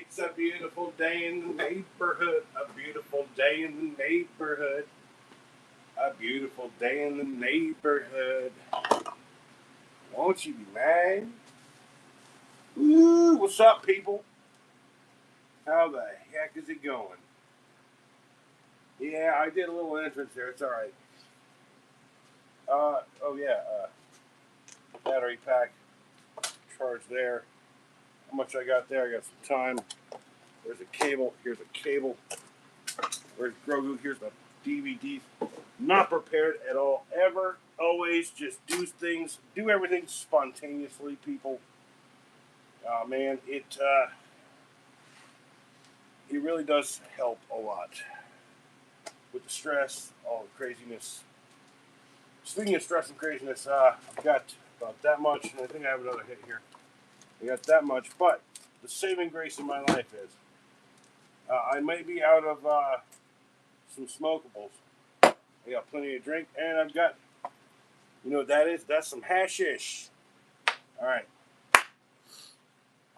It's a beautiful day in the neighborhood. A beautiful day in the neighborhood. A beautiful day in the neighborhood. Won't you be mad? Ooh, what's up, people? How the heck is it going? Yeah, I did a little entrance there. It's all right. Oh yeah. Battery pack charge there. How much I got there? I got some time. There's a cable. Here's a cable. Where's Grogu? Here's the DVD. Not prepared at all. Ever. Always just do everything spontaneously, people. Oh man, it really does help a lot with the stress, all the craziness. Speaking of stress and craziness, I've got about that much, and I think I have another hit here. I got that much, but the saving grace in my life is I might be out of some smokables. I got plenty of drink, and I've got, you know what that is? That's some hashish. All right.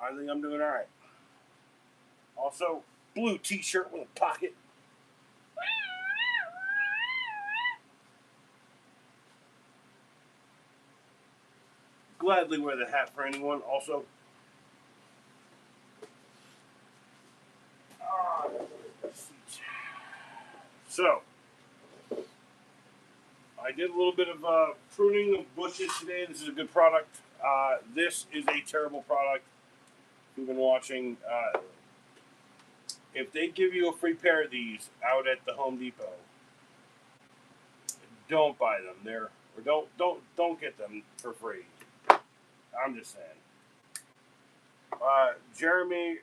I think I'm doing all right. Also, blue t-shirt with a pocket. Gladly wear the hat for anyone. Also, so I did a little bit of pruning of bushes today. This is a good product. This is a terrible product. You've been watching. If they give you a free pair of these out at the Home Depot, don't buy them. Don't get them for free. I'm just saying. Jeremy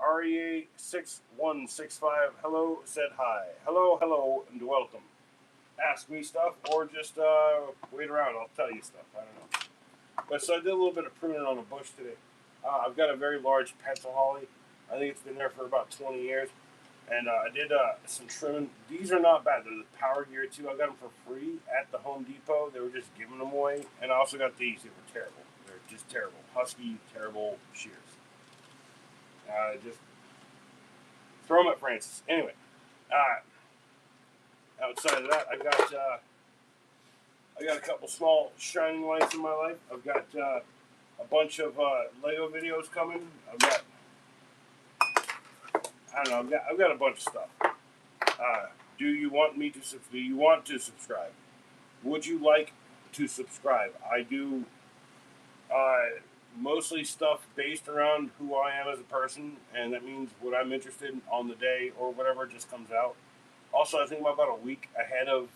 REA6165, hello, said hi. Hello, and welcome. Ask me stuff or just wait around. I'll tell you stuff. I don't know. But so I did a little bit of pruning on a bush today. I've got a very large pencil holly. I think it's been there for about 20 years. And I did some trimming. These are not bad. They're the Power Gear 2. I got them for free at the Home Depot. They were just giving them away. And I also got these. They were terrible. They're just terrible. Husky, terrible shears. Just throw them at Francis. Anyway, outside of that, I got a couple small shining lights in my life. I've got a bunch of Lego videos coming. I've got a bunch of stuff. Do you want to subscribe? Would you like to subscribe? I do mostly stuff based around who I am as a person, and that means what I'm interested in on the day or whatever just comes out. Also, I think I'm about a week ahead of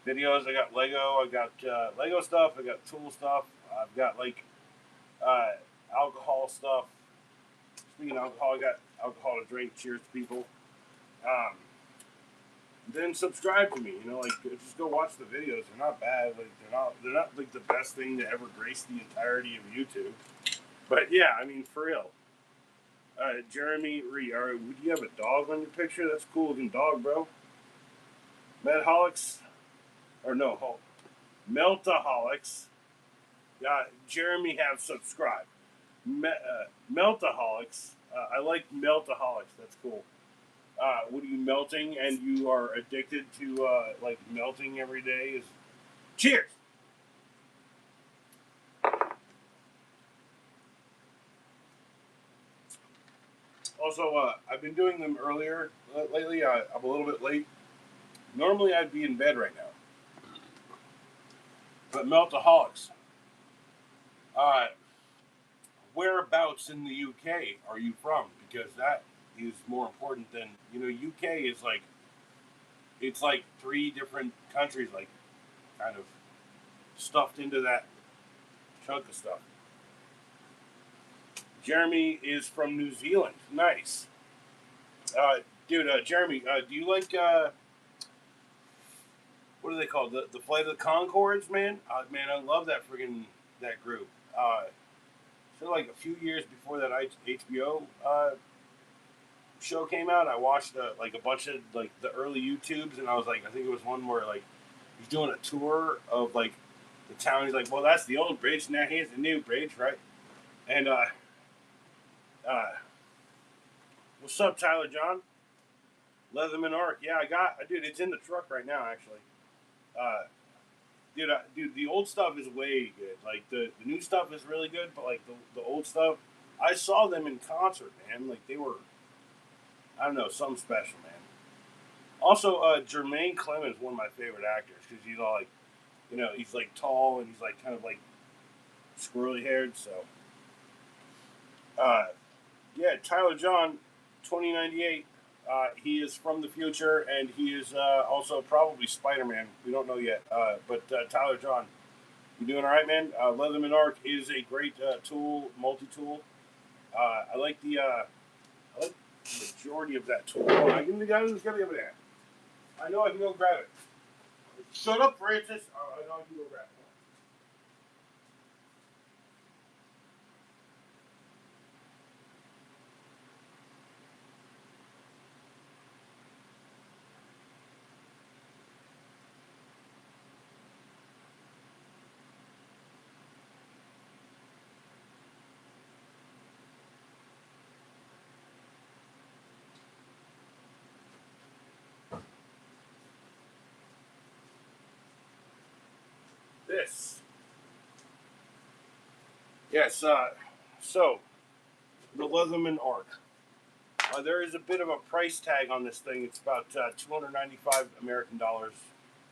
videos. I got Lego. I got Lego stuff. I got tool stuff. I've got alcohol stuff. Speaking of alcohol, I got alcohol to drink. Cheers to people. Then subscribe to me. Just go watch the videos. They're not bad. They're not like the best thing to ever grace the entirety of YouTube. But yeah, I mean, for real. Jeremy Ree, all right, would you have a dog on your picture? That's a cool looking dog, bro. Meltaholics. Jeremy have subscribed. Meltaholics. I like Meltaholics. That's cool. What are you melting and you are addicted to melting every day? Cheers. Also, I've been doing them earlier lately. I'm a little bit late. Normally, I'd be in bed right now. But Meltaholics. Whereabouts in the UK are you from? Because that is more important than, UK is it's like 3 different countries, kind of stuffed into that chunk of stuff. Jeremy is from New Zealand. Nice. Jeremy, do you like, what are they called? The Flight of the Conchords, man? Man, I love that group. So a few years before that HBO show came out, I watched a bunch of the early YouTubes, and I was I think it was one where he's doing a tour of the town. He's like, well, that's the old bridge, now here's the new bridge, right? And What's up, Tyler John? Leatherman Arc. Yeah, dude. It's in the truck right now, actually. Uh, dude, the old stuff is way good. Like the new stuff is really good, but like the old stuff, I saw them in concert, man. Like they were, I don't know, something special, man. Also, Jermaine Clement is one of my favorite actors because he's all like, he's like tall and he's like kind of like squirrely haired. So, uh, yeah, Tyler John, 2098. He is from the future, and he is also probably Spider Man. We don't know yet. But Tyler John, you doing all right, man? Leatherman Arc is a great tool, multi tool. I like the majority of that tool. Oh, I can the guy who's got to give it a hand. I know I can go grab it. Shut up, Francis. I know I can go grab it. This. Yes. So the Leatherman Arc. There is a bit of a price tag on this thing. It's about 295 American dollars,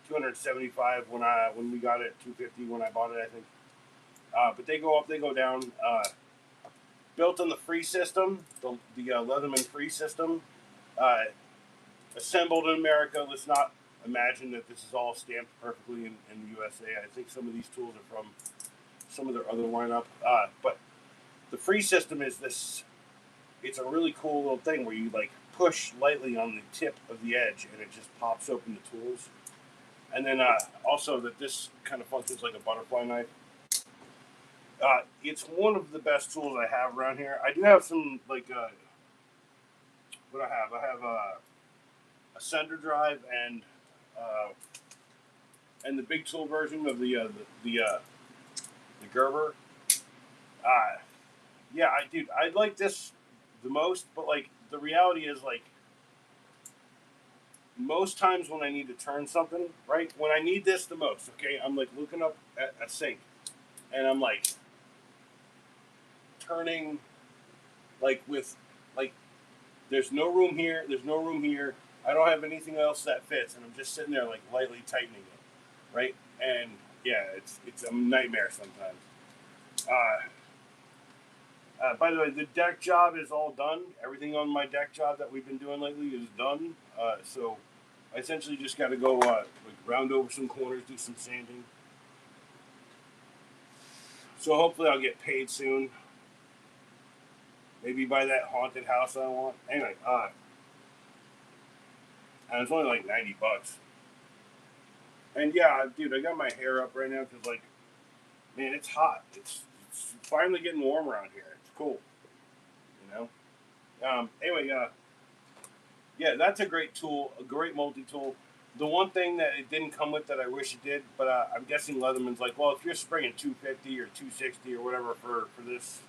275 when we got it, 250 when I bought it, I think. But they go up, they go down. Built on the free system, the Leatherman free system, uh, assembled in America. Let's not imagine that this is all stamped perfectly in the USA. I think some of these tools are from some of their other lineup, but the free system is this. It's a really cool little thing where you like push lightly on the tip of the edge and it just pops open the tools. And then also that this kind of functions like a butterfly knife. It's one of the best tools I have around here. I do have some like what I have. I have a sender drive uh, and the big tool version of the Gerber. Uh, yeah, I like this the most, but like the reality is like most times when I need to turn something, right? When I need this the most, okay, I'm like looking up at a sink and I'm like turning like with like there's no room here, there's no room here. I don't have anything else that fits, and I'm just sitting there like lightly tightening it, right? And yeah, it's a nightmare sometimes. By the way, the deck job is all done. Everything on my deck job that we've been doing lately is done. So I essentially just got to go like round over some corners, do some sanding. So hopefully I'll get paid soon. Maybe buy that haunted house I want. Anyway, and it's only like $90. And yeah, dude, I got my hair up right now because like, man, it's hot. It's finally getting warm around here. It's cool, you know. Anyway, yeah, that's a great tool, a great multi-tool. The one thing that it didn't come with that I wish it did, but I'm guessing Leatherman's like, well, if you're springing 250 or 260 or whatever for this,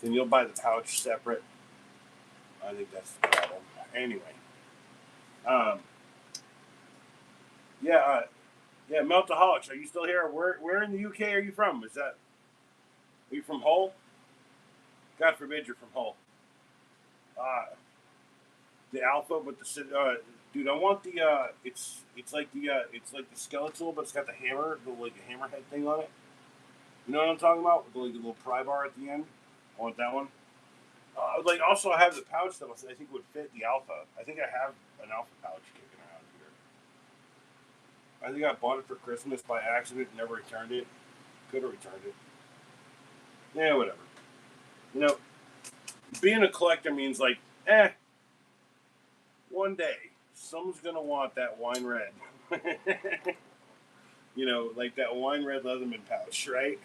then you'll buy the pouch separate. I think that's the problem. Anyway, um, yeah, yeah, Meltaholics, are you still here? Where in the UK are you from? Are you from Hull? God forbid you're from Hull. Uh, the Alpha with the dude. I want the it's like the skeletal, but it's got the hammer, the like a hammerhead thing on it. You know what I'm talking about? With the, like a little pry bar at the end. I want that one. Like also I have the pouch that I think would fit the Alpha. I think I have an Alpha pouch kicking around here. I think I bought it for Christmas by accident, and never returned it. Could have returned it. Yeah, whatever. You know, being a collector means like, one day someone's gonna want that wine red. Like that wine red Leatherman pouch, right?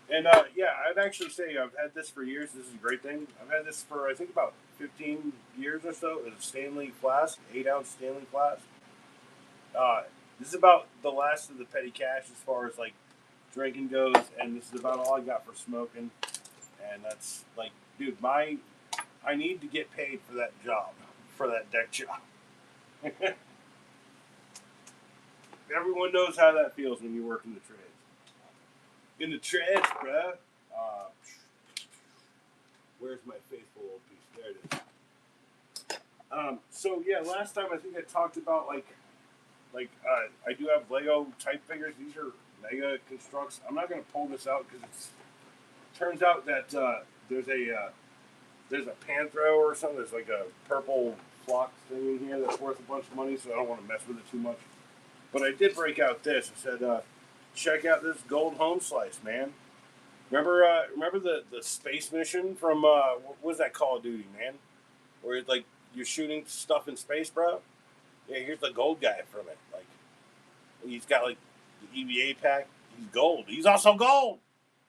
And yeah, I'd actually say I've had this for years. This is a great thing. I've had this for I think about 15 years or so. It's a Stanley flask, 8 ounce Stanley flask. Uh, this is about the last of the petty cash as far as like drinking goes, and this is about all I got for smoking. and that's like, dude, I need to get paid for that job, for that deck job. Everyone knows how that feels when you work in the trades. In the trades, bruh. Where's my faithful old piece? There it is. So yeah, last time I think I talked about I do have Lego type figures. These are Mega Constructs. I'm not gonna pull this out because it turns out that there's a Panthro or something. There's like a purple flock thing in here that's worth a bunch of money, so I don't want to mess with it too much. But I did break out this. I said, check out this gold home slice, man. Remember the space mission from what was that Call of Duty, man? Where it's like you're shooting stuff in space, bro. Yeah, here's the gold guy from it. Like he's got like the EVA pack. He's gold. He's also gold.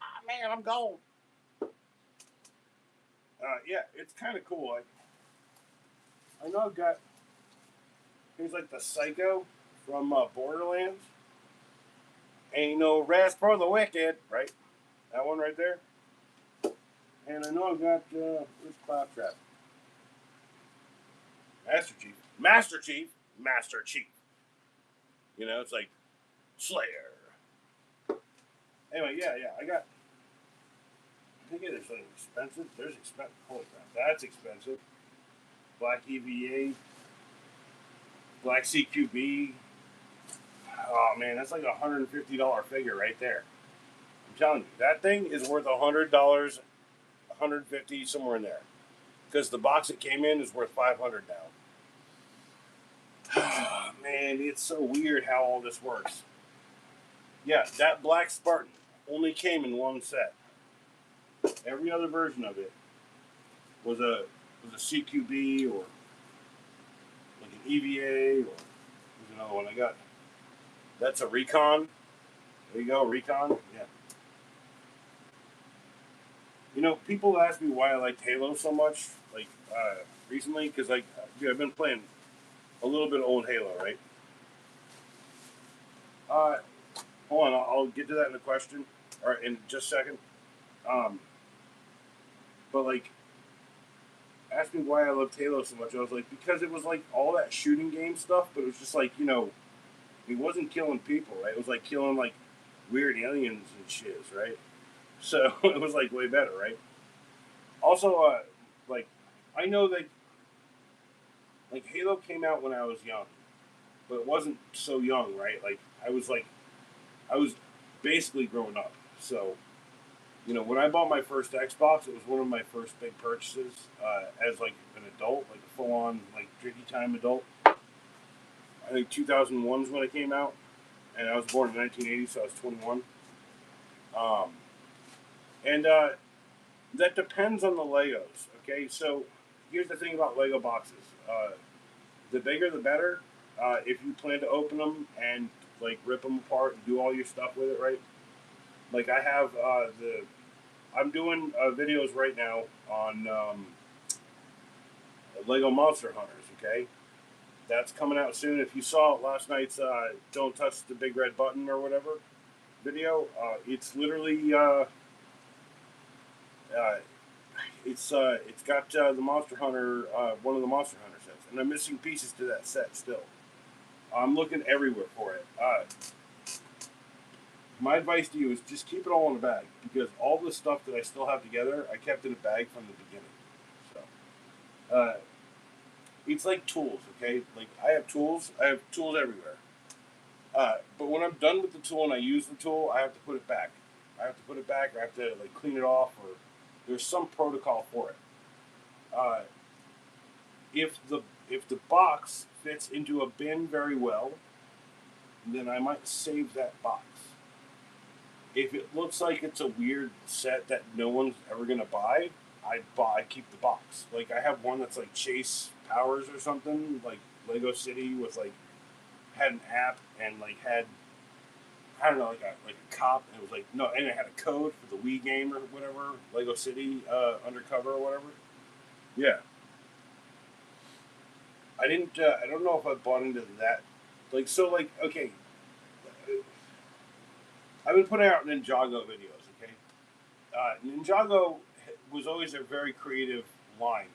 Ah, man, I'm gold. Yeah, it's kind of cool. I know I've got things like the Psycho from Borderlands. Ain't no rest for the wicked, right? That one right there. And I know I've got this Claptrap. Master Chief. Master Chief. Master Chief. You know, it's like Slayer. Anyway, yeah. I think it is like expensive. There's expensive. Holy crap, that's expensive. Black EVA. Black CQB. Oh man, that's like $150 figure right there. I'm telling you, that thing is worth $100, $150 somewhere in there. Because the box it came in is worth $500 now. Man, it's so weird how all this works. Yeah, that Black Spartan only came in one set. Every other version of it was a CQB or like an EVA or there's another one I got. That's a Recon. There you go, Recon. Yeah. You know, people ask me why I liked Halo so much, recently, because I've been playing a little bit of old Halo, right? Uh, Hold on, I'll get to that in a question, or in just a second. Um, but ask me why I loved Halo so much. I was like, because it was like all that shooting game stuff, but it was just like it wasn't killing people, right? It was like killing like weird aliens and shiz, right? So it was like way better, right? Also, like I know that Halo came out when I was young, but it wasn't so young, right? I was basically growing up. So when I bought my first Xbox, it was one of my first big purchases as like an adult, like a full on like tricky time adult. I think 2001 is when it came out, and I was born in 1980, so I was 21. Um, and that depends on the Legos. Okay, so here's the thing about Lego boxes: the bigger, the better. If you plan to open them and like rip them apart and do all your stuff with it, right? Like I have I'm doing videos right now on Lego Monster Hunters. Okay, that's coming out soon. If you saw last night's "Don't Touch the Big Red Button" or whatever video, it's literally it's got the Monster Hunter one of the Monster Hunter sets, and I'm missing pieces to that set still. I'm looking everywhere for it. My advice to you is just keep it all in a bag because all the stuff that I still have together, I kept in a bag from the beginning. So, it's like tools, okay? Like I have tools everywhere. But when I'm done with the tool and I use the tool, I have to put it back. I have to put it back, or I have to like clean it off, or there's some protocol for it. Uh, if the box fits into a bin very well, then I might save that box. If it looks like it's a weird set that no one's ever gonna buy, I keep the box. Like I have one that's like Chase Powers or something, like Lego City with like had an app and like had I don't know like a cop and it was like no and it had a code for the Wii game or whatever Lego City Undercover or whatever. Yeah, I didn't. I don't know if I bought into that. Okay, I've been putting out Ninjago videos. Okay, Ninjago was always a very creative line.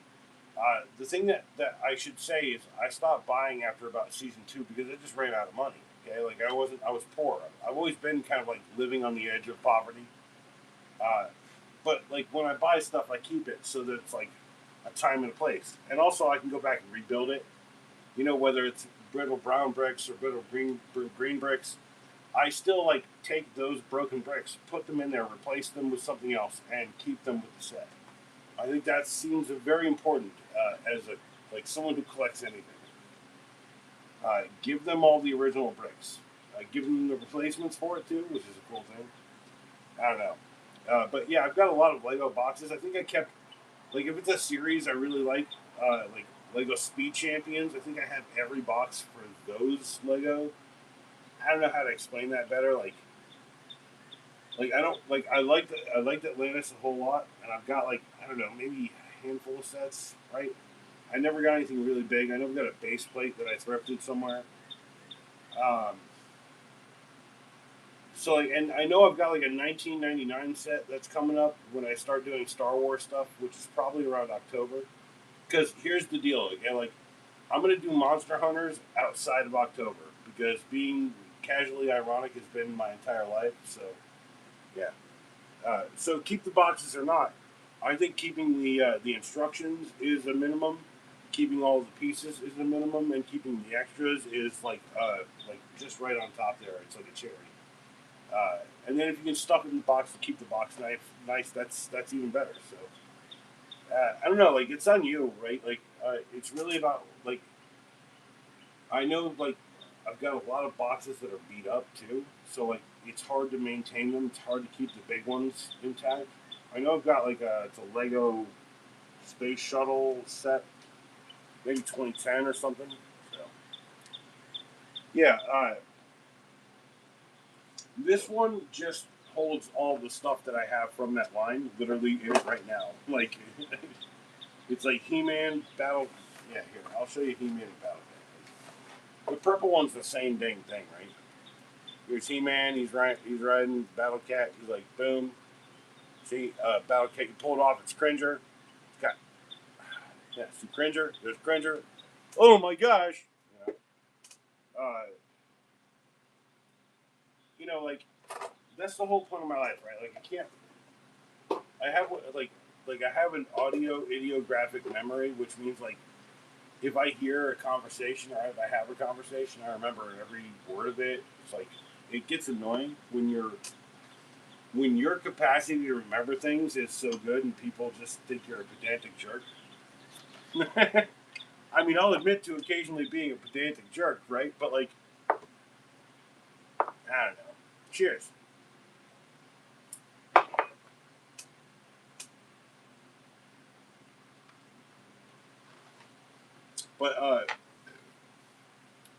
The thing that I should say is I stopped buying after about season 2 because I just ran out of money. Okay, like I was poor. I've always been kind of like living on the edge of poverty. Uh, but like when I buy stuff, I keep it so that it's like a time and a place, and also I can go back and rebuild it. You know, whether it's brittle brown bricks or brittle green bricks, I still like take those broken bricks, put them in there, replace them with something else, and keep them with the set. I think that seems very important as a like someone who collects anything. Give them all the original bricks. Give them the replacements for it too, which is a cool thing. I don't know, but yeah, I've got a lot of Lego boxes. I think I kept like if it's a series I really like Lego Speed Champions. I think I have every box for those Lego. I don't know how to explain that better. Like I don't like I liked Atlantis a whole lot, and I've got like I don't know maybe a handful of sets. Right, I never got anything really big. I never got a base plate that I thrifted somewhere. Um, so like, and I know I've got like a 1999 set that's coming up when I start doing Star Wars stuff, which is probably around October. Because here's the deal, again, like I'm gonna do Monster Hunters outside of October because being casually ironic has been my entire life. So yeah. So keep the boxes or not. I think keeping the instructions is a minimum. Keeping all the pieces is a minimum, and keeping the extras is like just right on top there. It's like a cherry. And then if you can stuff it in the box to keep the box nice, that's even better. So I don't know, like it's on you, right? Like it's really about like I know like I've got a lot of boxes that are beat up too, so like it's hard to maintain them. It's hard to keep the big ones intact. I know I've got like it's a Lego space shuttle set, maybe 2010 or something. So yeah, this one just holds all the stuff that I have from that line, literally in it right now. Like it's like He-Man Battle. Yeah, here I'll show you He-Man and Battle. The purple one's the same dang thing, right? Here's He-Man. He's riding Battle Cat. He's like boom. See, Battle Cat. You pull it off. It's Cringer. It's got yeah. See Cringer. There's Cringer. Oh my gosh. You know, like that's the whole point of my life, right? Like I can't. I have like I have an audio ideographic memory, which means like if I hear a conversation or if I have a conversation, I remember every word of it. It's like it gets annoying when your capacity to remember things is so good and people just think you're a pedantic jerk. I mean, I'll admit to occasionally being a pedantic jerk, right? But like, I don't know. Cheers. But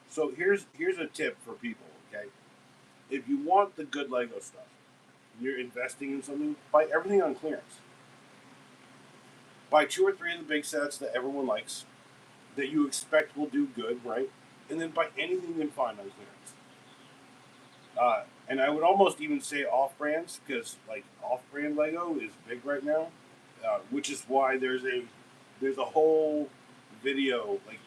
so here's a tip for people. Okay, if you want the good Lego stuff, you're investing in something, buy everything on clearance. Buy two or three of the big sets that everyone likes, that you expect will do good, right? And then buy anything you can find on clearance. And I would almost even say off brands because like off brand Lego is big right now, which is why there's a whole video like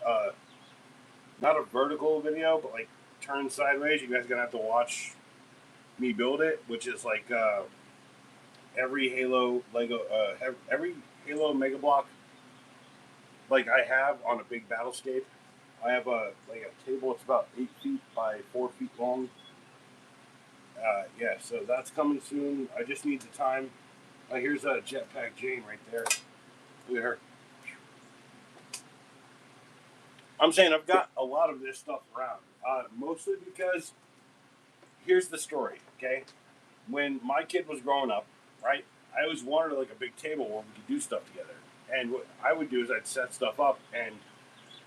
not a vertical video but like turned sideways. You guys are gonna have to watch me build it, which is like every Halo Lego every Halo Mega Block like I have on a big battlescape. I have a like a table. It's about 8 feet by 4 feet long. Yeah, so that's coming soon. I just need the time. Here's a Jetpack Jane right there. Look at her. I'm saying I've got a lot of this stuff around, mostly because here's the story. Okay, when my kid was growing up, right, I always wanted like a big table where we could do stuff together. And what I would do is I'd set stuff up, and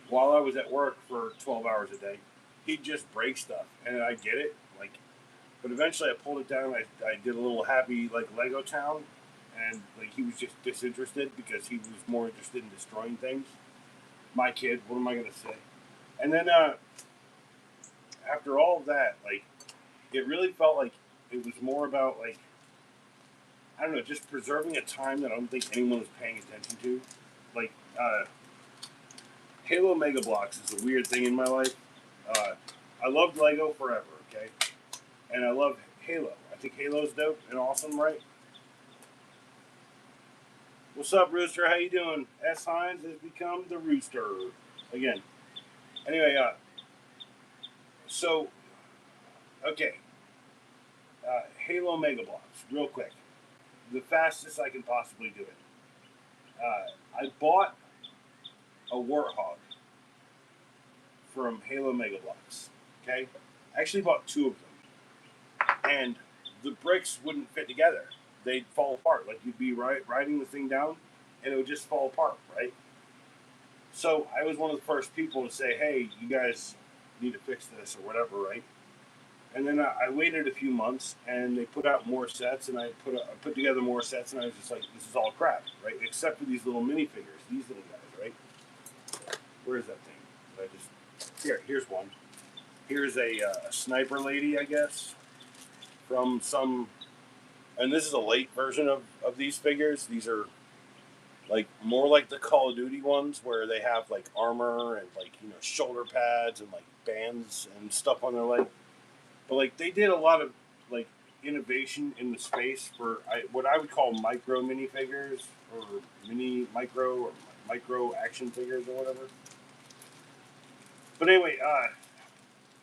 while I was at work for 12 hours a day, he'd just break stuff, and I get it, like. But eventually, I pulled it down. I did a little happy like Lego Town, and like he was just disinterested because he was more interested in destroying things. My kid, what am I gonna say? And then after all of that, like it really felt like it was more about like I don't know, just preserving a time that I don't think anyone was paying attention to. Like, Halo Mega Blocks is a weird thing in my life. I loved Lego forever, okay? And I love Halo. I think Halo's dope and awesome, right? What's up, Rooster? How you doing? S. Hines has become the Rooster again. Anyway, so, okay. Halo Mega Blocks, real quick. The fastest I can possibly do it. I bought a Warthog from Halo Mega Blocks. Okay? I actually bought two of them. And the bricks wouldn't fit together. They'd fall apart. Like you'd be riding the thing down and it would just fall apart, right? So I was one of the first people to say, hey, you guys need to fix this or whatever, right? And then I waited a few months, and they put out more sets, and I put together more sets, and I was just like, this is all crap, right? Except for these little minifigures, these little guys, right? Where is that thing? I just here's one. Here's a sniper lady, I guess, from some, and this is a late version of these figures. These are like more like the Call of Duty ones, where they have like armor and like shoulder pads and like bands and stuff on their leg. But like they did a lot of like innovation in the space for what I would call micro minifigures or micro action figures or whatever. But anyway,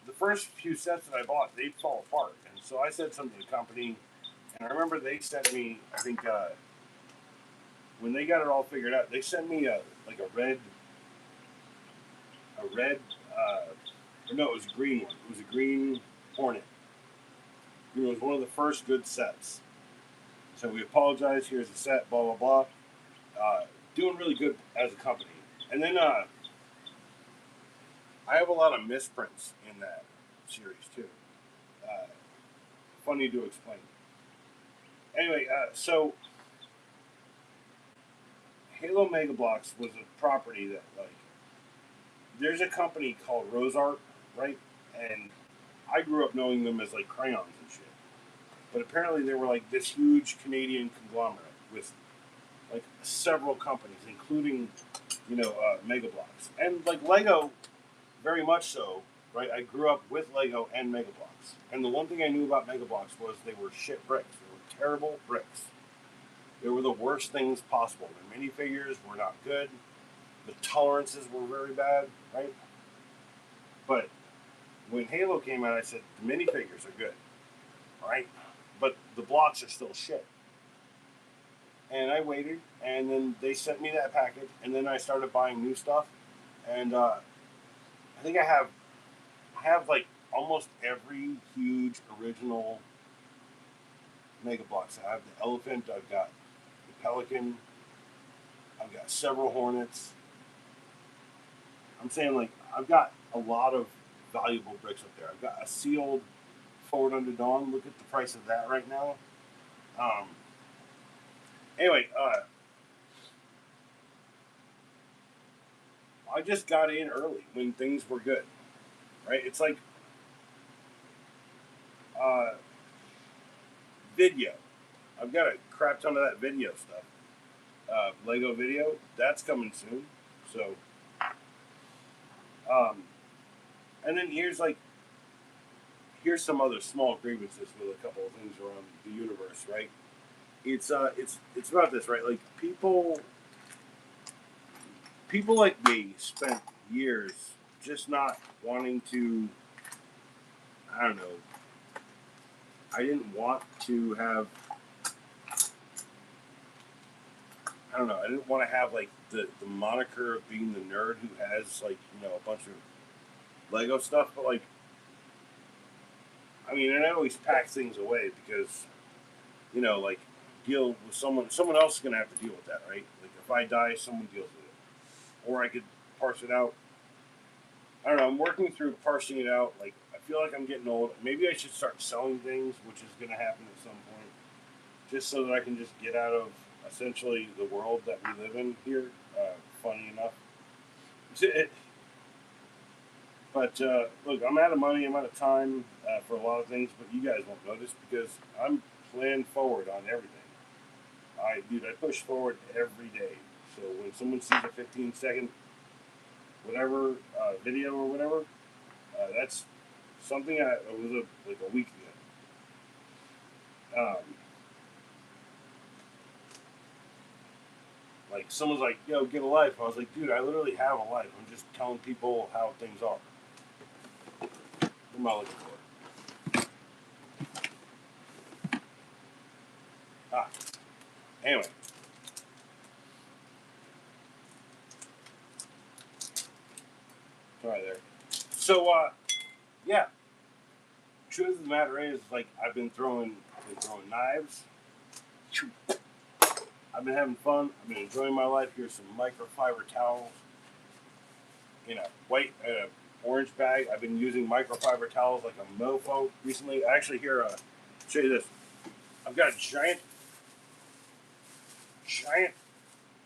the first few sets that I bought, they'd fall apart, and so I said something to the company, and I remember they sent me, I think when they got it all figured out, they sent me a red, no, it was a green one. It was a green Hornet. It was one of the first good sets. So we apologize. Here's the set. Blah blah blah. Doing really good as a company. And then I have a lot of misprints in that series too. Funny to explain. Anyway, so Halo Mega Blocks was a property that like there's a company called RoseArt, right? And I grew up knowing them as like crayons and shit. But apparently they were like this huge Canadian conglomerate with like several companies, including Mega Blocks and like Lego, very much so. Right, I grew up with Lego and Mega Blocks, and the one thing I knew about Mega Blocks was they were shit bricks. They were terrible bricks. They were the worst things possible. The minifigures were not good. The tolerances were very bad, right? But when Halo came out, I said the minifigures are good, right? But the blocks are still shit. And I waited, and then they sent me that package, and then I started buying new stuff, and I think I have like almost every huge original Mega Blocks. I have the elephant, I've got the pelican, I've got several Hornets. I'm saying like I've got a lot of valuable bricks up there. I've got a sealed Forward Unto Dawn. Look at the price of that right now. Anyway, I just got in early when things were good, right? It's like video. I've got a crap ton of that video stuff. Lego video, that's coming soon. So, and then here's some other small grievances with a couple of things around the universe, right? It's about this, right? Like people like me spent years just not wanting to. I don't know. I didn't want to have. I don't know. I didn't want to have like the moniker of being the nerd who has like a bunch of Lego stuff, but like I mean, and I always pack things away because like deal with someone else is gonna have to deal with that, right? Like if I die, someone deals with it, or I could parse it out. I don't know. I'm working through parsing it out. Like I feel like I'm getting old. Maybe I should start selling things, which is gonna happen at some point, just so that I can just get out of essentially the world that we live in here. Funny enough, but look, I'm out of money. I'm out of time for a lot of things, but you guys won't notice because I'm planned forward on everything. I push forward every day. So when someone sees a 15-second whatever video or whatever, that's something it was like a week ago. Like someone's like, "Yo, get a life." I was like, "Dude, I literally have a life. I'm just telling people how things are." What am I looking for? Ah, anyway. Right there. So, yeah. Truth of the matter is, like, I've been throwing knives. I've been having fun. I've been enjoying my life. Here's some microfiber towels in a white, orange bag. I've been using microfiber towels like a mofo recently. Actually, here, show you this. I've got a giant.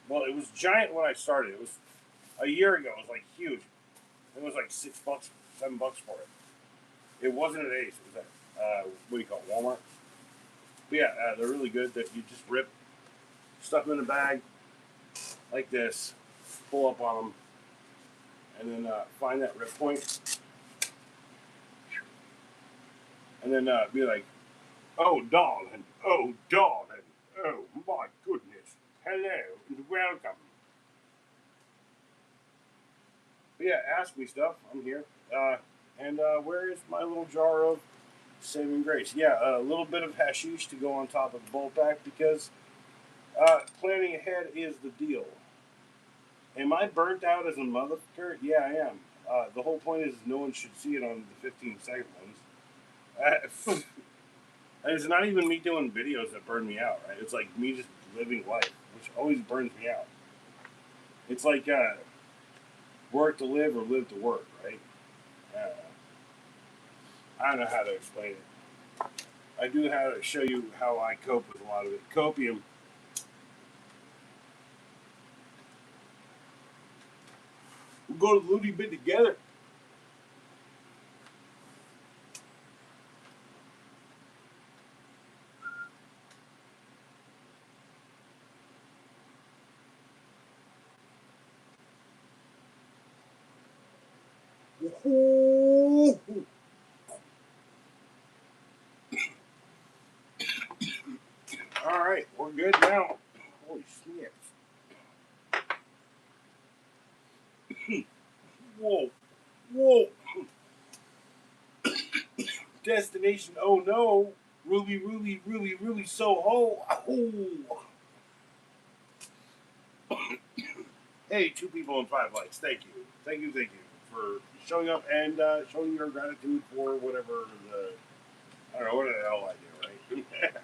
Well, it was giant when I started. It was a year ago. It was like huge. It was like $6, $7 for it. It wasn't at Ace. It was at what do you call it, Walmart? But yeah, they're really good. That you just rip, stuff them in a bag like this, pull up on them, and then find that rip point, and then be like, "Oh, darling, oh, darling, oh my goodness, hello and welcome." But yeah, ask me stuff. I'm here. And where is my little jar of saving grace? Yeah, a little bit of hashish to go on top of the bowl pack because planning ahead is the deal. Am I burnt out as a motherfucker? Yeah, I am. The whole point is no one should see it on the 15-second ones. It's not even me doing videos that burn me out, right? It's like me just living life, which always burns me out. It's like work to live or live to work, right? Uh, I don't know how to explain it. I do have to show you how I cope with a lot of it. Copium. We'll go to the Looney Bin together. All right, we're good now. Holy snap. Whoa, whoa. Destination, oh no. Ruby, Ruby, Ruby, Ruby, so ho. Oh. Hey, 2 people and 5 likes. Thank you. Thank you for showing up and showing your gratitude for whatever I don't know, what the hell I do, right?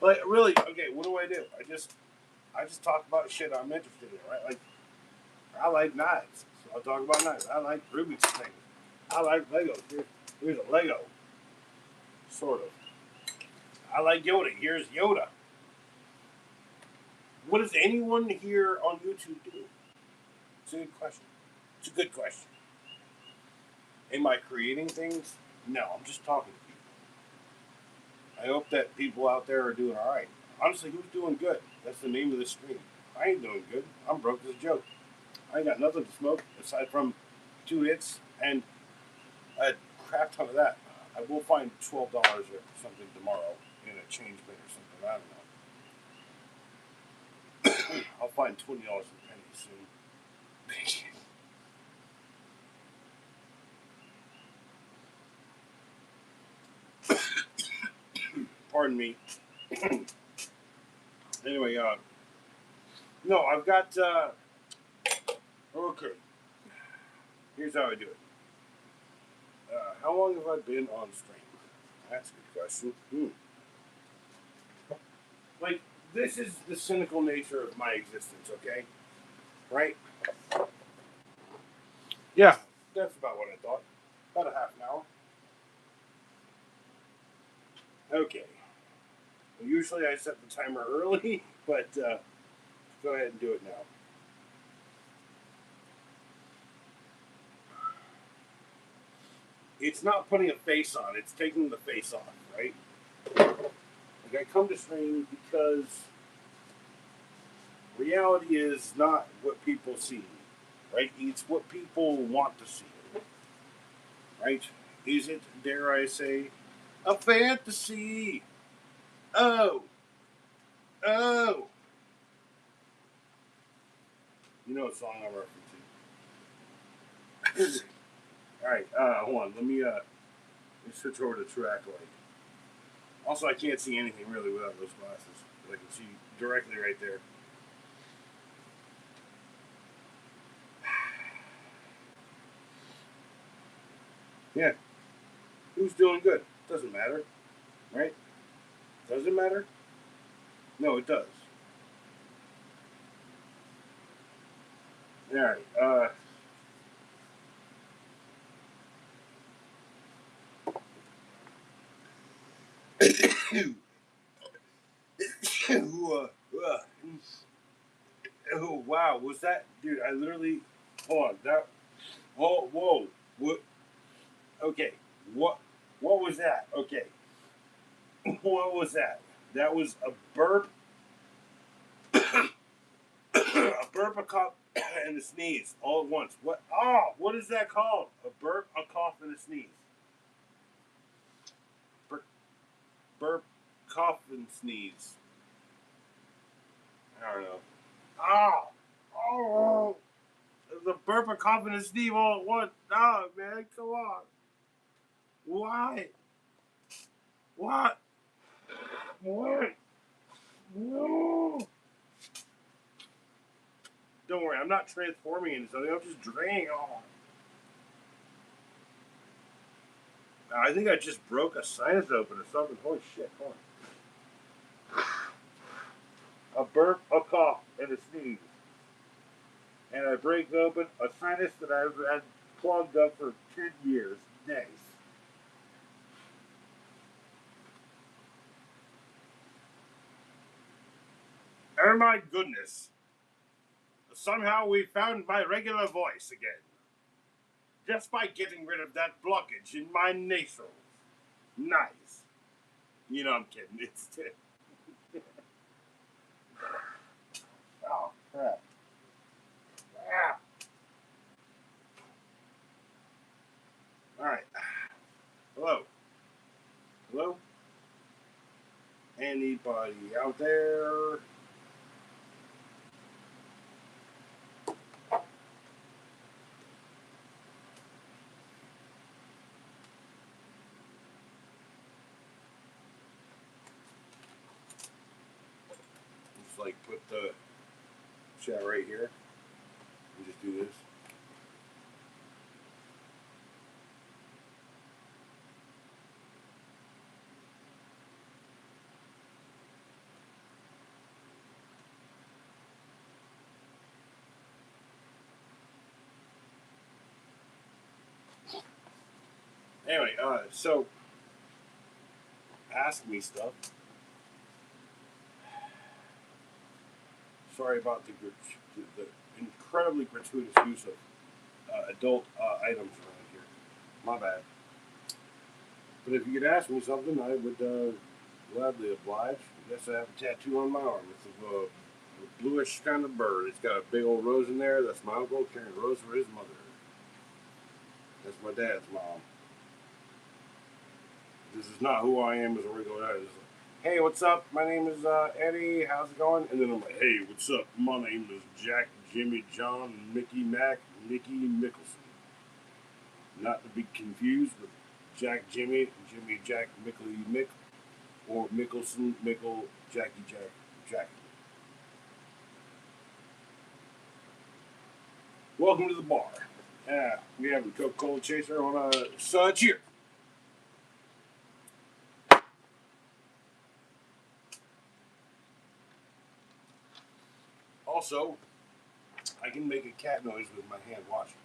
Like, really, okay, what do? I just talk about shit I'm interested in, right? Like, I like knives, so I'll talk about knives. I like Rubik's things. I like Legos. Here's a Lego, sort of. I like Yoda. Here's Yoda. What does anyone here on YouTube do? It's a good question. It's a good question. Am I creating things? No, I'm just talking to people. I hope that people out there are doing all right. Honestly, who's doing good? That's the name of the stream. I ain't doing good. I'm broke as a joke. I ain't got nothing to smoke aside from 2 hits and a crap ton of that. I will find $12 or something tomorrow in a change bin or something. I don't know. I'll find $20 in pennies soon. Pardon me. Anyway, no, I've got. Okay, here's how I do it. How long have I been on stream? That's a good question. Like, this is the cynical nature of my existence, okay? Right? Yeah, that's about what I thought. About a half an hour. Okay. Well, usually I set the timer early, but go ahead and do it now. It's not putting a face on, it's taking the face off, right? Like, I come to stream because reality is not what people see, right? It's what people want to see, right? Is it, dare I say, a fantasy? Oh, oh. You know what song I'm referencing. All right, hold on. Let me switch over to track light. Also, I can't see anything really without those glasses. But I can see directly right there. Yeah, who's doing good? Doesn't matter, right? Does it matter? No, it does. All right. Oh wow, was that dude? I literally hold on. That whoa. What? Okay. What? What was that? Okay. What was that? That was a burp, a burp, a cough, and a sneeze all at once. What? Oh, what is that called? A burp, a cough, and a sneeze. Burp, burp, cough, and sneeze. I don't know. Oh, oh, the burp, a cough, and a sneeze all at once. No, man, come on. Why? What? What? No. Don't worry, I'm not transforming into something. I'm just draining. Oh. I think I just broke a sinus open or something. Holy shit! Hold on. A burp, a cough, and a sneeze, and I break open a sinus that I've had plugged up for 10 years. Nice. Oh my goodness! Somehow we found my regular voice again, just by getting rid of that blockage in my nasals. Nice. You know I'm kidding. It's oh crap. Ah. All right. Hello. Hello. Anybody out there? Just like put the chat right here and just do this. Anyway, so ask me stuff. Sorry about the incredibly gratuitous use of adult items around here. My bad. But if you could ask me something, I would gladly oblige. I guess I have a tattoo on my arm. It's a bluish kind of bird. It's got a big old rose in there. That's my uncle carrying a rose for his mother. That's my dad's mom. This is not who I am as a regular guy. This is like, hey, what's up? My name is Eddie. How's it going? And then I'm like, hey, what's up? My name is Jack, Jimmy, John, Mickey, Mac, Nicky, Mickelson. Not to be confused with Jack, Jimmy, Jimmy, Jack, Mickley, Mick, or Mickelson, Mickle, Jackie, Jack, Jackie. Welcome to the bar. We have a Coca-Cola chaser on a cheer. Also, I can make a cat noise with my hand washing.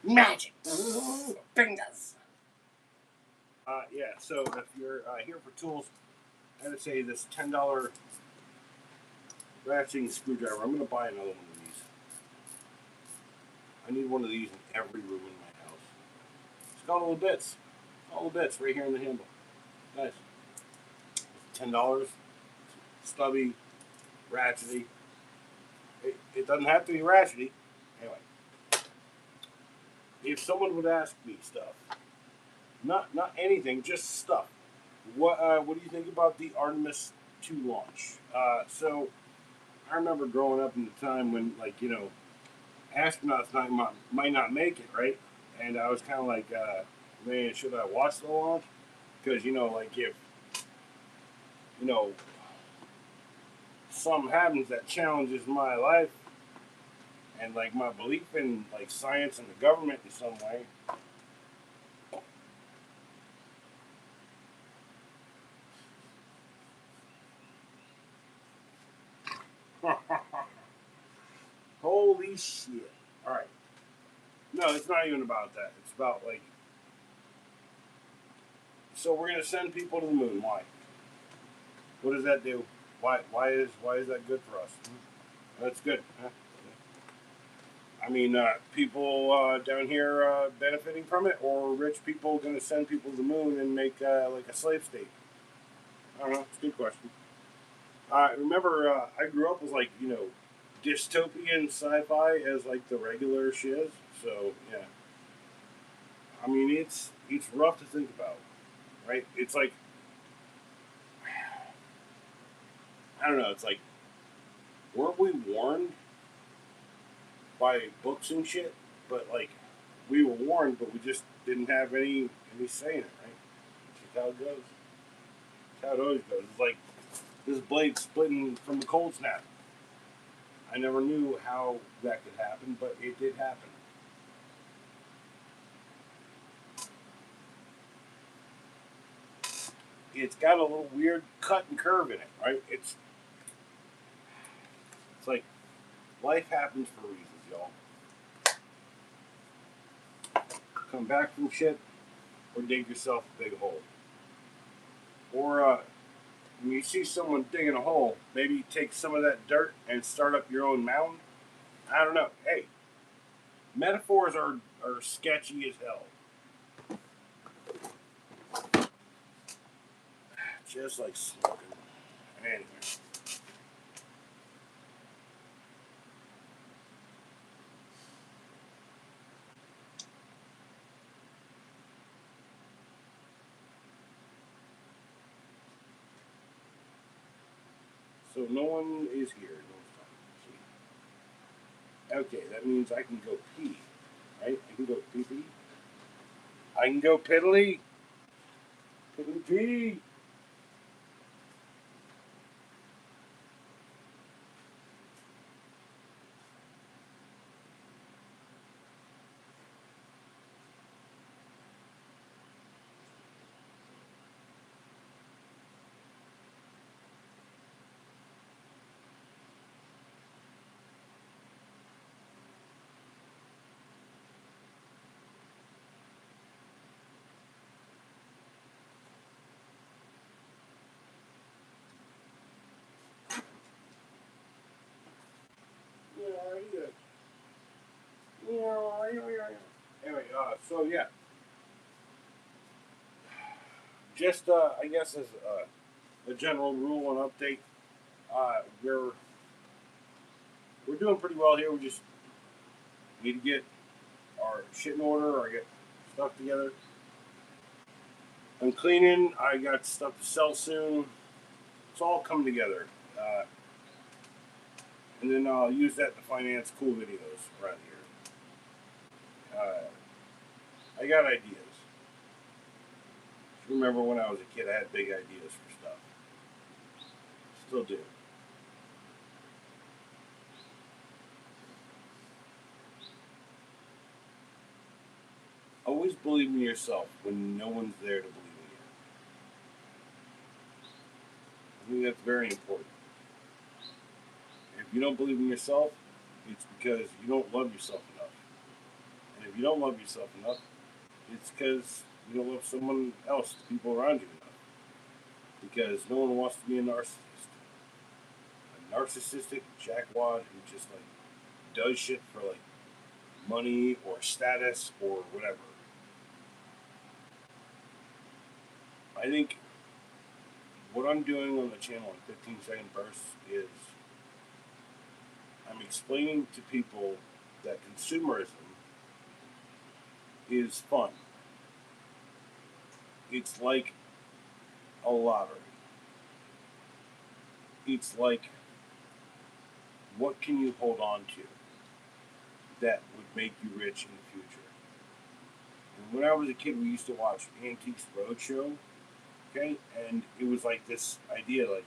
Magic fingers. Yeah, so if you're here for tools, I would say this $10 ratcheting screwdriver. I'm going to buy another one of these. I need one of these in every room in my house. It's got all the bits. All the bits right here in the handle. Nice. $10. Stubby, ratchety. It doesn't have to be ratchety. Anyway, if someone would ask me stuff, not anything, just stuff. What do you think about the Artemis 2 launch? So I remember growing up in the time when, like, astronauts might not make it, right? And I was kind of like, man, should I watch the launch? Because like if you know something happens that challenges my life and like my belief in like science and the government in some way. Holy shit! All right, no, it's not even about that. It's about like, so we're gonna send people to the moon. Why? What does that do? Why is that good for us? That's good. Huh? I mean, people down here benefiting from it, or rich people going to send people to the moon and make like a slave state? I don't know. It's a good question. Remember, I grew up with like dystopian sci-fi as like the regular shiz. So yeah, I mean it's rough to think about, right? It's like I don't know. It's like weren't we warned by books and shit? But like we were warned, but we just didn't have any say in it, right? That's how it goes. That's how it always goes. It's like this blade splitting from the cold snap. I never knew how that could happen, but it did happen. It's got a little weird cut and curve in it, right? It's like life happens for reasons, y'all. Come back from shit, or dig yourself a big hole. Or when you see someone digging a hole, maybe take some of that dirt and start up your own mountain. I don't know. Hey, metaphors are sketchy as hell. Just like smoking. Anyway. So no one is here. No one's talking. Okay, that means I can go pee. Right? I can go pee pee. I can go piddly. Piddly pee. Anyway, so yeah, just I guess as a general rule and update, uh, we're we're doing pretty well here. We just need to get our shit in order or get stuff together. I'm cleaning. I got stuff to sell soon. It's all coming together, and then I'll use that to finance cool videos around here. I got ideas. Remember when I was a kid, I had big ideas for stuff. Still do. Always believe in yourself when no one's there to believe in you. I think that's very important. If you don't believe in yourself, it's because you don't love yourself enough. And if you don't love yourself enough, it's because you don't love someone else, the people around you enough, because no one wants to be a narcissist. A narcissistic jackwad who just like does shit for like money or status or whatever. I think what I'm doing on the channel in 15-second bursts is I'm explaining to people that consumerism is fun. It's like a lottery. It's like, what can you hold on to that would make you rich in the future? And when I was a kid, we used to watch Antiques Roadshow, okay? And it was like this idea, like,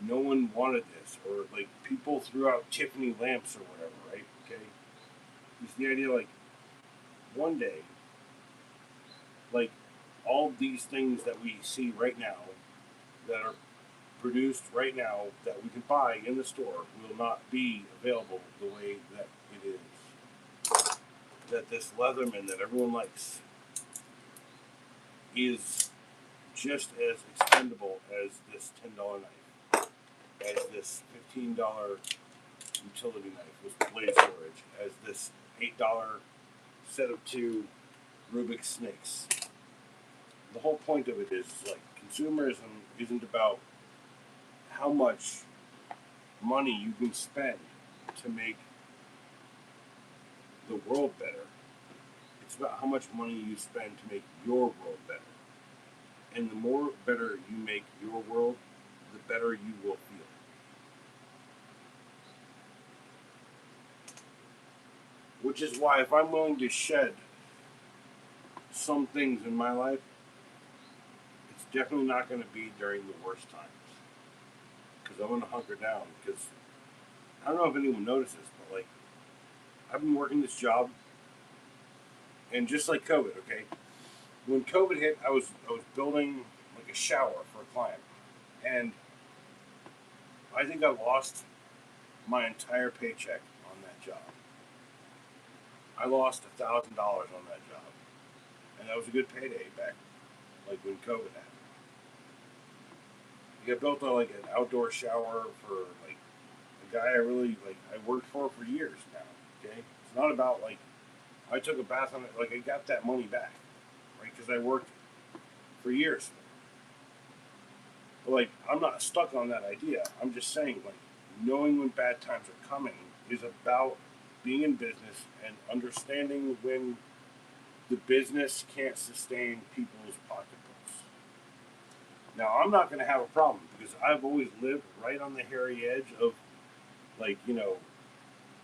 no one wanted this, or like people threw out Tiffany lamps or whatever, right? Okay? It's the idea, like, one day, like, all these things that we see right now that are produced right now that we can buy in the store will not be available the way that it is. That this Leatherman that everyone likes is just as expendable as this $10 knife, as this $15 utility knife with blade storage, as this $8 set of two Rubik's snakes. The whole point of it is like consumerism isn't about how much money you can spend to make the world better. It's about how much money you spend to make your world better. And the more better you make your world, the better you will feel. Which is why if I'm willing to shed some things in my life, it's definitely not going to be during the worst times. Because I'm going to hunker down. Because I don't know if anyone notices, but like I've been working this job, and just like COVID, okay, when COVID hit, I was building like a shower for a client, and I think I lost my entire paycheck on that job. I lost $1,000 on that job, and that was a good payday back, like when COVID happened. I built like an outdoor shower for like a guy I really like. I worked for years now. Okay, it's not about like I took a bath on it. Like I got that money back, right? Because I worked for years. But like I'm not stuck on that idea. I'm just saying like knowing when bad times are coming is about being in business and understanding when the business can't sustain people's pocketbooks. Now, I'm not going to have a problem because I've always lived right on the hairy edge of, like,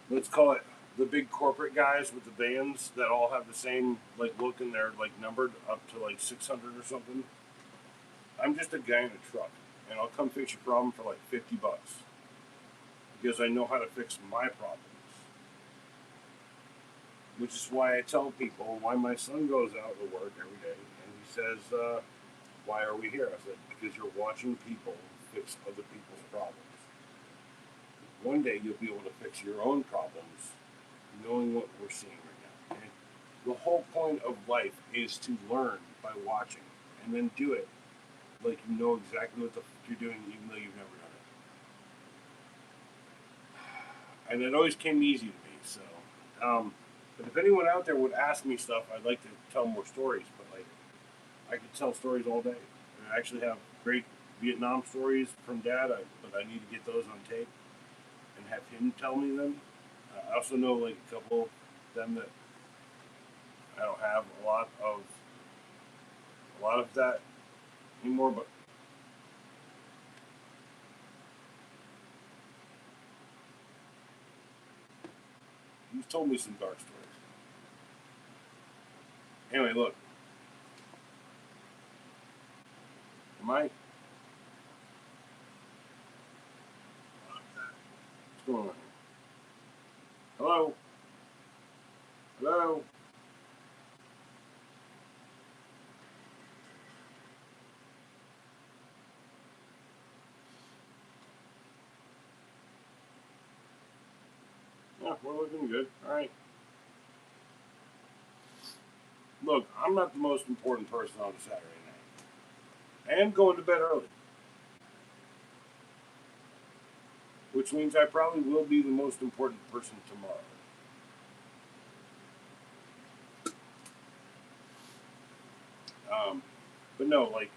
let's call it the big corporate guys with the vans that all have the same, like, look and they're, like, numbered up to, like, 600 or something. I'm just a guy in a truck, and I'll come fix your problem for, like, $50 because I know how to fix my problems. Which is why I tell people why my son goes out to work every day and he says, why are we here? I said, because you're watching people fix other people's problems. One day you'll be able to fix your own problems knowing what we're seeing right now. Okay? The whole point of life is to learn by watching and then do it like you know exactly what the fuck you're doing even though you've never done it. And it always came easy to me. So, but if anyone out there would ask me stuff, I'd like to tell more stories. But like, I could tell stories all day. I actually have great Vietnam stories from Dad, but I need to get those on tape and have him tell me them. I also know like a couple of them that I don't have a lot of that anymore. But he's told me some dark stories. Anyway, look, am I? What's going on here? Hello, hello. Yeah, we're looking good. All right. Look, I'm not the most important person on a Saturday night. I am going to bed early, which means I probably will be the most important person tomorrow. Um, but no, like,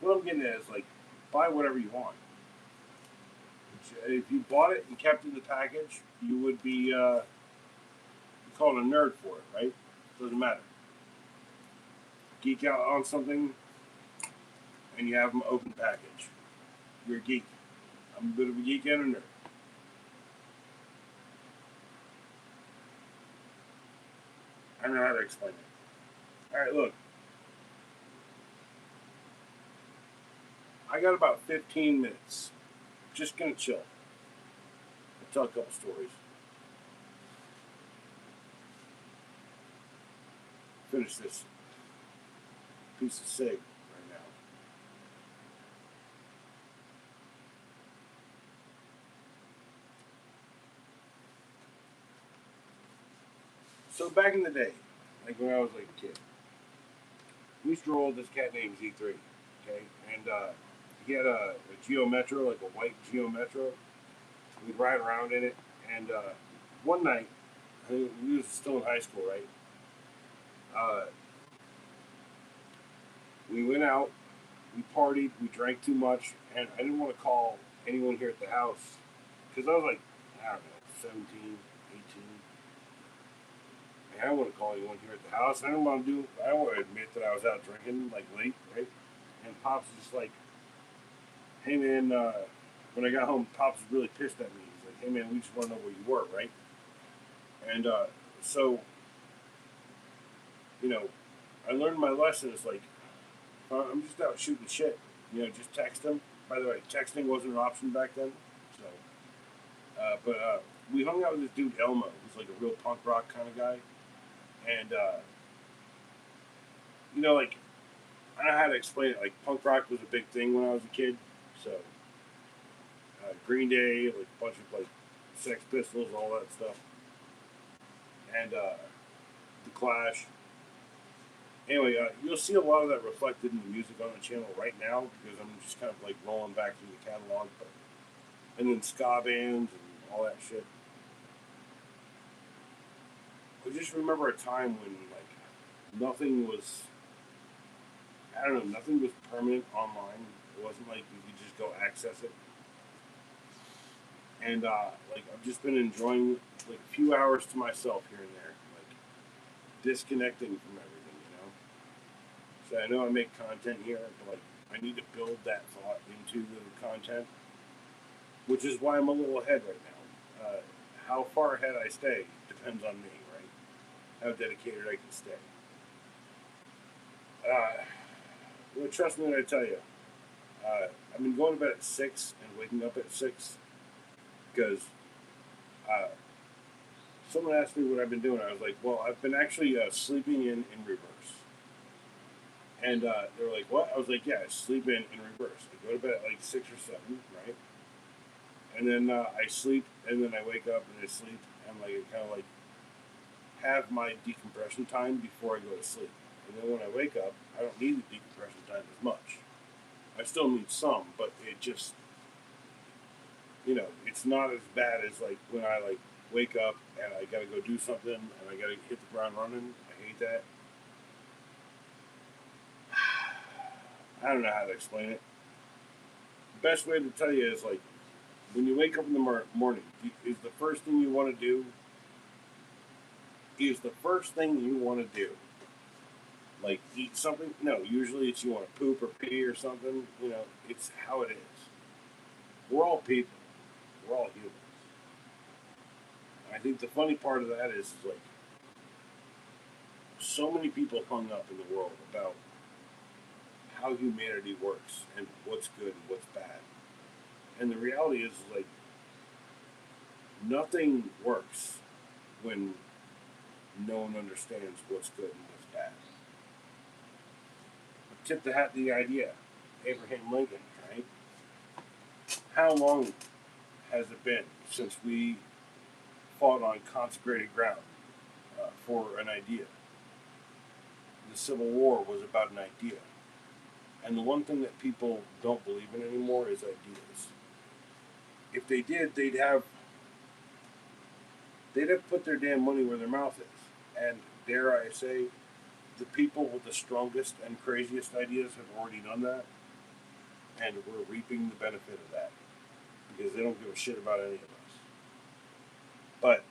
what I'm getting at is, like, buy whatever you want. If you bought it and kept it in the package, you would be called a nerd for it, right? Doesn't matter. Geek out on something and you have them open package. You're a geek. I'm a bit of a geek and a nerd. I don't know how to explain it. All right, look. I got about 15 minutes. Just gonna chill. I'll tell a couple stories. Finish this piece of cig right now. So back in the day, like when I was like a kid, we used to roll with this cat named Z3. Okay, and he had a Geo Metro, like a white Geo Metro. We'd ride around in it, and one night, we was still in high school, right? Uh, we went out, we partied, we drank too much, and I didn't want to call anyone here at the house because I was like, I don't know, 17, 18. And I don't want to call anyone here at the house. I don't want to do. I don't want to admit that I was out drinking like late, right? And Pops was just like, "Hey man," when I got home, Pops was really pissed at me. He's like, "Hey man, we just want to know where you were, right?" And so you know, I learned my lesson. It's like I'm just out shooting shit. Just text them. By the way, texting wasn't an option back then. So, but we hung out with this dude Elmo, who's like a real punk rock kind of guy, and like I don't know how to explain it. Like punk rock was a big thing when I was a kid. So Green Day, like a bunch of like Sex Pistols, all that stuff, and the Clash. Anyway, you'll see a lot of that reflected in the music on the channel right now because I'm just kind of like rolling back through the catalog, and then ska bands and all that shit. I just remember a time when like nothing was, I don't know, nothing was permanent online. It wasn't like you could just go access it. And like I've just been enjoying like a few hours to myself here and there, like disconnecting from everything. So I know I make content here, but like I need to build that thought into the content, which is why I'm a little ahead right now. How far ahead I stay depends on me, right? How dedicated I can stay. Uh, well, trust me when I tell you, I've been going to bed at 6 and waking up at 6 because uh, someone asked me what I've been doing. I was like, well, I've been actually sleeping in reverse. And they were like, what? I was like, yeah, I sleep in reverse. I go to bed at like 6 or 7, right? And then I sleep, and then I wake up and I sleep, and like I kind of like have my decompression time before I go to sleep. And then when I wake up, I don't need the decompression time as much. I still need some, but it just it's not as bad as like when I like wake up and I gotta go do something and I gotta hit the ground running. I hate that. I don't know how to explain it. The best way to tell you is like when you wake up in the morning, is the first thing you want to do. Is the first thing you want to do like eat something? No, usually it's you want to poop or pee or something. It's how it is. We're all people. We're all humans. I think the funny part of that is like so many people hung up in the world about how humanity works and what's good and what's bad. And the reality is like nothing works when no one understands what's good and what's bad. Tip the hat to the idea. Abraham Lincoln, right? How long has it been since we fought on consecrated ground for an idea? the Civil War was about an idea. And the one thing that people don't believe in anymore is ideas. If they did, they'd have put their damn money where their mouth is. And dare I say, the people with the strongest and craziest ideas have already done that, and we're reaping the benefit of that because they don't give a shit about any of us. But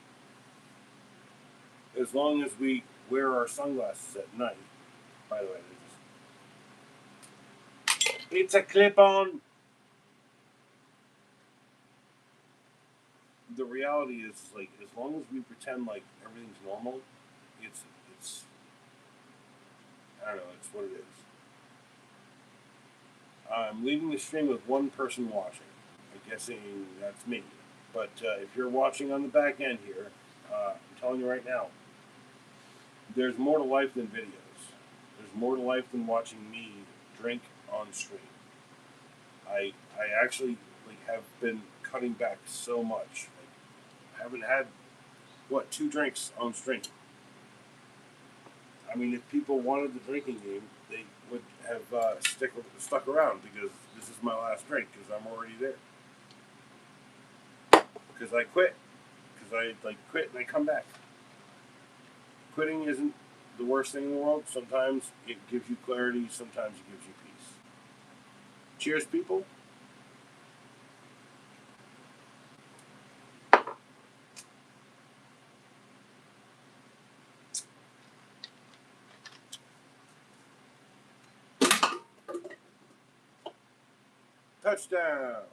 as long as we wear our sunglasses at night, by the way, it's a clip-on. The reality is, like, as long as we pretend like everything's normal, it's I don't know, it's what it is. I'm leaving the stream with one person watching. I'm guessing that's me. But if you're watching on the back end here, I'm telling you right now, there's more to life than videos. There's more to life than watching me drink on stream. I actually have been cutting back so much. I haven't had 2 drinks on stream. I mean, if people wanted the drinking game, they would have stuck around because this is my last drink because I'm already there. Because I quit. Because I quit and I come back. Quitting isn't the worst thing in the world. Sometimes it gives you clarity. Sometimes it gives you peace. Cheers, people. Touchdown.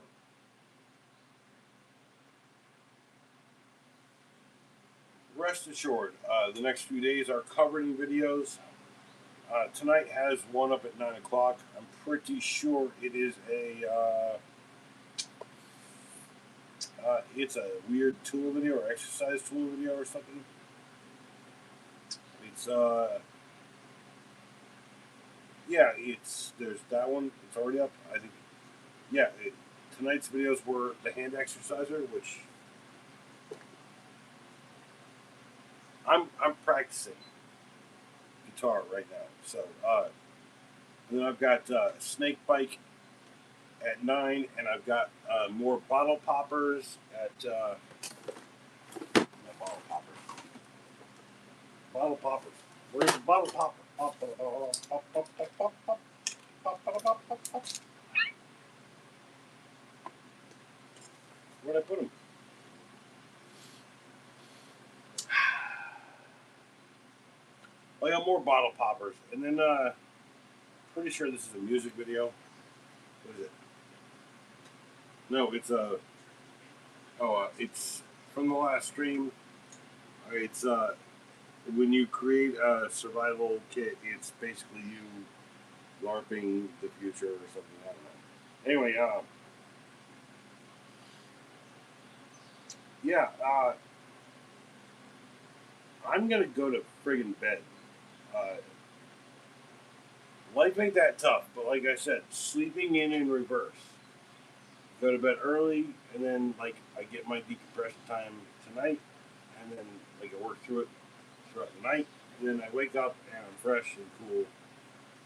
Rest assured, the next few days are covered in videos. Tonight has one up at 9 o'clock. I'm pretty sure it is it's a weird tool video or exercise tool video or something. It's there's that one. It's already up. I think. Yeah, tonight's videos were the hand exerciser, which I'm practicing guitar right now. So then I've got snake bike at 9, and I've got more bottle poppers at bottle poppers. Bottle poppers. Where's the bottle popper? Where'd I put them? I got more bottle poppers, and then pretty sure this is a music video. What is it? No, it's it's from the last stream. It's when you create a survival kit, it's basically you LARPing the future or something. I don't know. Anyway, yeah, I'm gonna go to friggin' bed. Life ain't that tough, but like I said, sleeping in reverse. Go to bed early, and then I get my decompression time tonight, and then I work through it throughout the night, and then I wake up and I'm fresh and cool.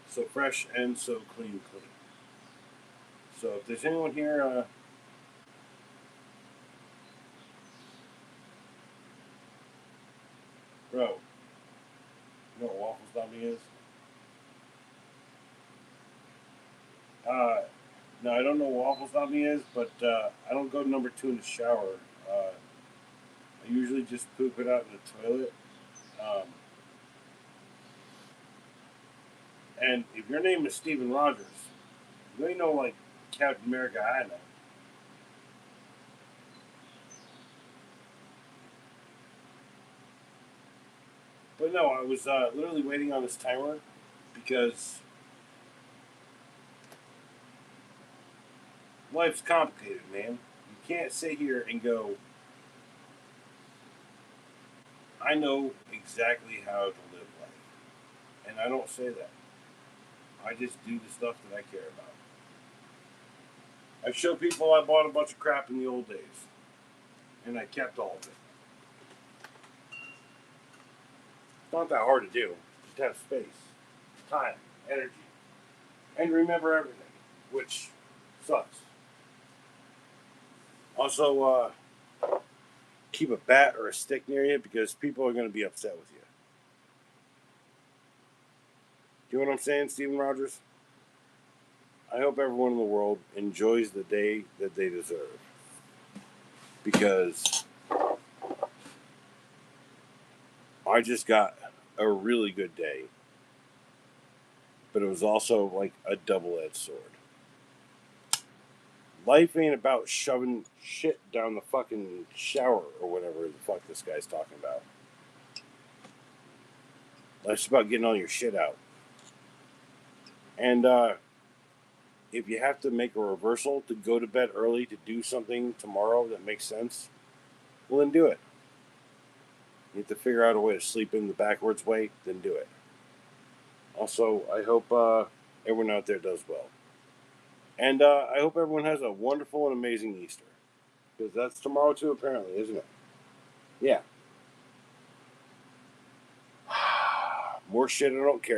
So fresh and so clean. So if there's anyone here, bro, you know what Waffle Zombie is? No, I don't know what Waffle Zombie is, but I don't go number 2 in the shower. I usually just poop it out in the toilet. And if your name is Steven Rogers, you ain't no Captain America I know. But no, I was literally waiting on this timer because life's complicated, man. You can't sit here and go, I know exactly how to live life. And I don't say that. I just do the stuff that I care about. I show people I bought a bunch of crap in the old days. And I kept all of it. It's not that hard to do. Just have space. time, energy, and remember everything, which sucks. Also, keep a bat or a stick near you because people are going to be upset with you. You know what I'm saying, Steven Rogers? I hope everyone in the world enjoys the day that they deserve. Because I just got a really good day. But it was also like a double-edged sword. Life ain't about shoving shit down the fucking shower or whatever the fuck this guy's talking about. Life's about getting all your shit out. And if you have to make a reversal to go to bed early to do something tomorrow that makes sense, well, then do it. You have to figure out a way to sleep in the backwards way, then do it. Also, I hope everyone out there does well. And I hope everyone has a wonderful and amazing Easter. Because that's tomorrow too, apparently, isn't it? Yeah. More shit I don't care